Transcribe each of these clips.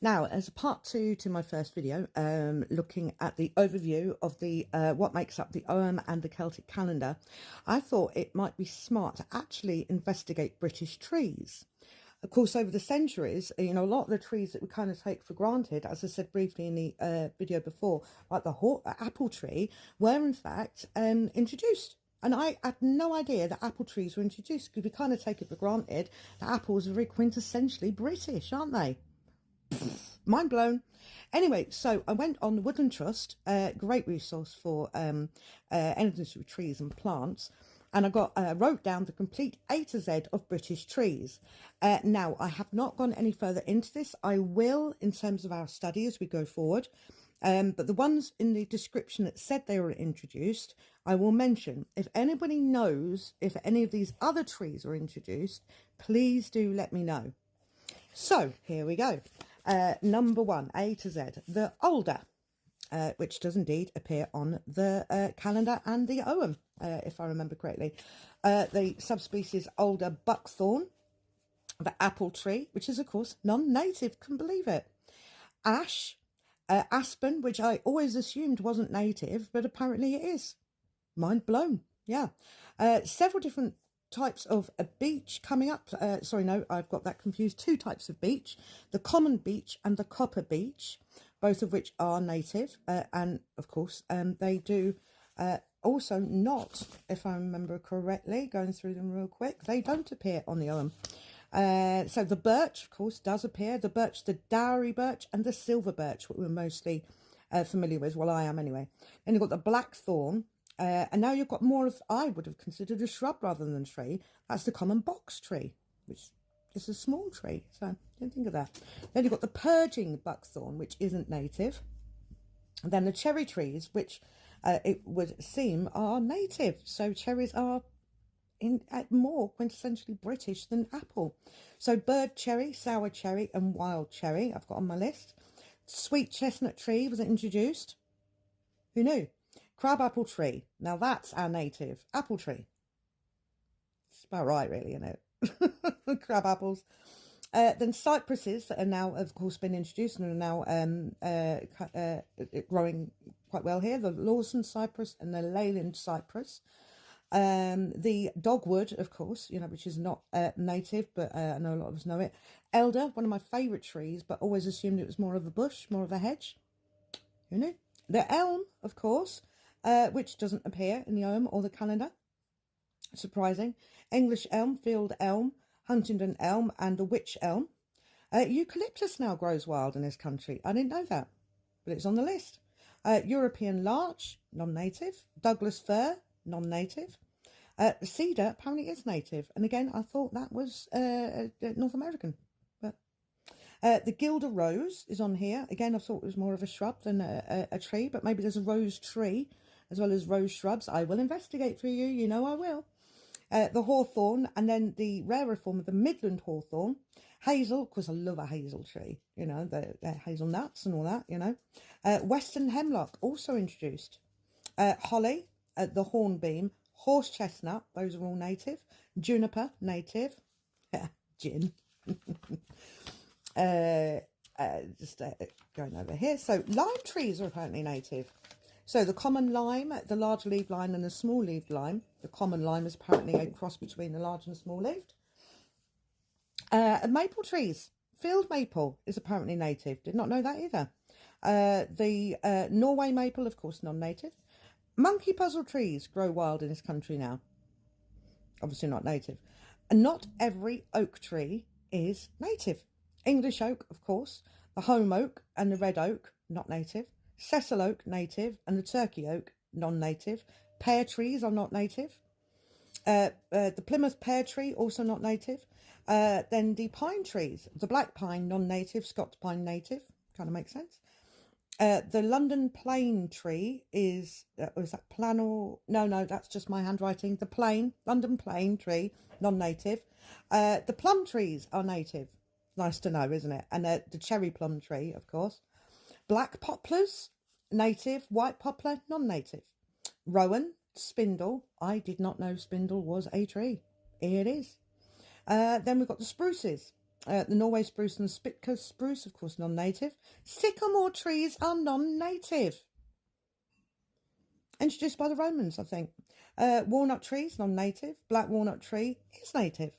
Now, as a part two to my first video, looking at the overview of the what makes up the Ogham and the Celtic calendar, I thought it might be smart to actually investigate British trees. Of course, over the centuries, a lot of the trees that we kind of take for granted, as I said briefly in the video before, like the apple tree, were in fact introduced. And I had no idea that apple trees were introduced because we kind of take it for granted that apples are very quintessentially British, aren't they? Mind blown. Anyway, so I went on the Woodland Trust, great resource for anything with trees and plants, and I wrote down the complete A to Z of British trees. Now, I have not gone any further into this. I will in terms of our study as we go forward. But the ones in the description that said they were introduced, I will mention. If anybody knows if any of these other trees are introduced, please do let me know. So here we go. Number one, A to Z, the alder, which does indeed appear on the calendar and the Ogham, if I remember correctly. The subspecies alder buckthorn, the apple tree, which is of course non-native, couldn't believe it. Ash, aspen, which I always assumed wasn't native, but apparently it is. Mind blown, yeah. Several different types of a beech coming up. Sorry, no, I've got that confused. Two types of beech, the common beech and the copper beech, both of which are native. And of course, they do also not, if I remember correctly, going through them real quick, they don't appear on the Ogham. So the birch, of course, does appear. The birch, the dowry birch and the silver birch, what we're mostly familiar with. Well, I am anyway. Then you've got the blackthorn. And now you've got more of, I would have considered a shrub rather than a tree. That's the common box tree, which is a small tree. So I didn't think of that. Then you've got the purging buckthorn, which isn't native. And then the cherry trees, which it would seem are native. So cherries are more quintessentially British than apple. So bird cherry, sour cherry and wild cherry I've got on my list. Sweet chestnut tree was introduced. Who knew? Crab apple tree. Now that's our native apple tree. It's about right, really, isn't it? Crab apples. Then cypresses that are now, of course, been introduced and are now growing quite well here. The Lawson cypress and the Leyland cypress. The dogwood, of course, which is not native, but I know a lot of us know it. Elder, one of my favourite trees, but always assumed it was more of a bush, more of a hedge. Who knew? The elm, of course. Which doesn't appear in the Ogham or the calendar. Surprising. English elm, field elm, Huntingdon elm and the wych elm. Eucalyptus now grows wild in this country. I didn't know that, but it's on the list. European larch, non-native. Douglas fir, non-native. Cedar apparently is native. And again, I thought that was North American. But the Guelder rose is on here. Again, I thought it was more of a shrub than a tree, but maybe there's a rose tree as well as rose shrubs. I will investigate for you. You know I will. The hawthorn, and then the rarer form of the Midland hawthorn. Hazel, because I love a hazel tree. The hazelnuts and all that, Western hemlock, also introduced. Holly, the hornbeam. Horse chestnut, those are all native. Juniper, native. Gin. Just going over here. So lime trees are apparently native. So the common lime, the large leaved lime and the small leaved lime. The common lime is apparently a cross between the large and small leaved. Maple trees. Field maple is apparently native. Did not know that either. The Norway maple, of course, non-native. Monkey puzzle trees grow wild in this country now. Obviously not native. And not every oak tree is native. English oak, of course. The holm oak and the red oak, not native. Cecil oak, native, and the turkey oak, non-native. Pear trees are not native. The Plymouth pear tree, also not native. Then the pine trees, the black pine, non-native, Scots pine, native, kind of makes sense. The London plane tree is that planal? No, that's just my handwriting. The London plane tree, non-native. The plum trees are native. Nice to know, isn't it? And the cherry plum tree, of course. Black poplars, native. White poplar, non-native. Rowan, spindle. I did not know spindle was a tree. Here it is. Then we've got the spruces. The Norway spruce and the Spitka spruce, of course, non-native. Sycamore trees are non-native. Introduced by the Romans, I think. Walnut trees, non-native. Black walnut tree is native.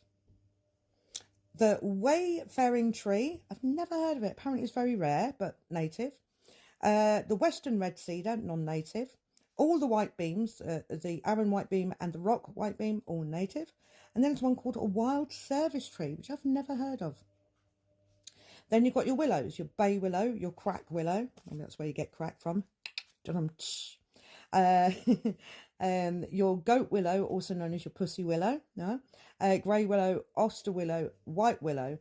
The wayfaring tree, I've never heard of it. Apparently it's very rare, but native. The western red cedar, non-native. All the white beams, the Arran white beam and the rock white beam, all native. And then there's one called a wild service tree, which I've never heard of. Then you've got your willows, your bay willow, your crack willow. I mean, that's where you get crack from. Uh, your goat willow, also known as your pussy willow. No? Grey willow, oster willow, white willow,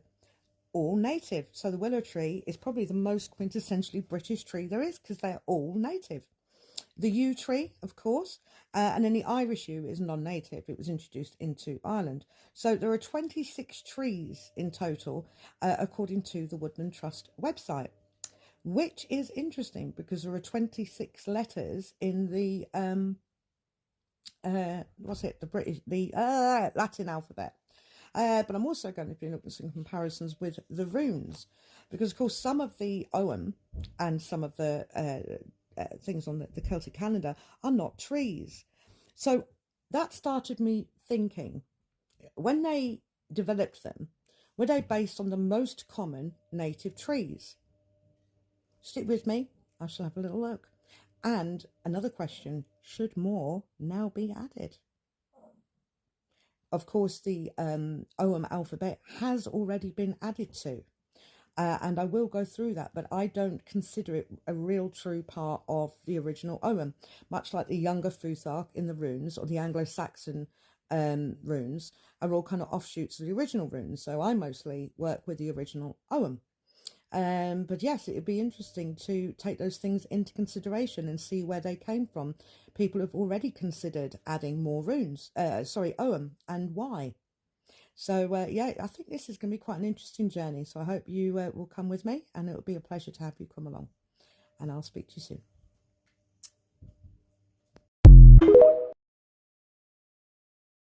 all native. So the willow tree is probably the most quintessentially British tree there is because they're all native. The yew tree, of course, and then the Irish yew is non-native. It was introduced into Ireland. So there are 26 trees in total, according to the Woodland Trust website, which is interesting because there are 26 letters in the Latin alphabet. But I'm also going to be looking at some comparisons with the runes, because of course some of the Ogham and some of the things on the Celtic calendar are not trees. So that started me thinking, when they developed them, were they based on the most common native trees? Stick with me, I shall have a little look. And another question, should more now be added? Of course, the Ogham alphabet has already been added to. And I will go through that, but I don't consider it a real true part of the original Ogham, much like the younger Futhark in the runes or the Anglo-Saxon runes are all kind of offshoots of the original runes. So I mostly work with the original Ogham. But yes, it would be interesting to take those things into consideration and see where they came from. People have already considered adding more runes, Ogham, and why. So, yeah, I think this is going to be quite an interesting journey. So I hope you will come with me, and it will be a pleasure to have you come along. And I'll speak to you soon.